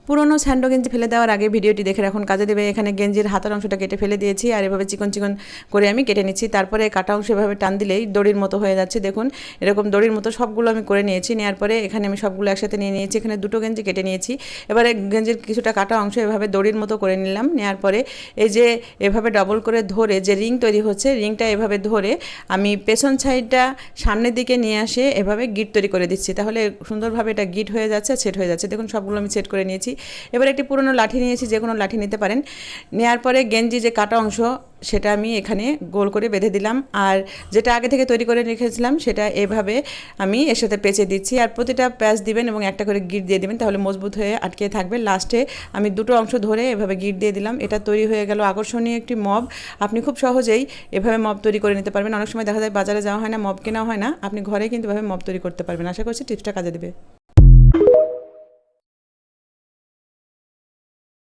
পুরনো স্যান্ডো গেঞ্জি ফেলে দেওয়ার আগে ভিডিওটি দেখে রাখুন, কাজে দেবে। এখানে গেঞ্জির হাতার অংশটা কেটে ফেলে দিয়েছি আর এভাবে চিকন চিকন করে আমি কেটে নিচ্ছি। তারপরে কাটা অংশ এভাবে টান দিলেই দড়ির মতো হয়ে যাচ্ছে। দেখুন এরকম দড়ির মতো সবগুলো আমি করে নিয়েছি। নেওয়ার পরে এখানে আমি সবগুলো একসাথে নিয়ে নিয়েছি। এখানে দুটো গেঞ্জি কেটে নিয়েছি। এবারে গেঞ্জির কিছুটা কাটা অংশ এভাবে দড়ির মতো করে নিলাম। নেওয়ার পরে এই যে এভাবে ডবল করে ধরে যে রিং তৈরি হচ্ছে, রিংটা এভাবে ধরে আমি পেছন সাইডটা সামনের দিকে নিয়ে আসে এভাবে গিট তৈরি করে দিচ্ছি। তাহলে সুন্দরভাবে এটা গিট হয়ে যাচ্ছে, সেট হয়ে যাচ্ছে। দেখুন সবগুলো আমি সেট করে নিয়েছি। এবার একটি পুরনো লাঠি নিয়েছি, যে কোনো লাঠি নিতে পারেন। নেওয়ার পরে গেঞ্জি যে কাটা অংশ সেটা আমি এখানে গোল করে বেঁধে দিলাম, আর যেটা আগে থেকে তৈরি করে রেখেছিলাম সেটা এভাবে আমি এর সাথে পেঁচে দিচ্ছি। আর প্রতিটা প্যাচ দিবেন এবং একটা করে গিট দিয়ে দিবেন, তাহলে মজবুত হয়ে আটকে থাকবে। লাস্টে আমি দুটো অংশ ধরে এভাবে গিট দিয়ে দিলাম। এটা তৈরি হয়ে গেল আকর্ষণীয় একটি মব। আপনি খুব সহজেই এভাবে মব তৈরি করে নিতে পারবেন। অনেক সময় দেখা যায় বাজারে যাওয়া হয় না, মব কেনা হয় না, আপনি ঘরে কিন্তু এভাবে মব তৈরি করতে পারবেন। আশা করছি টিপসটা কাজে দেবে।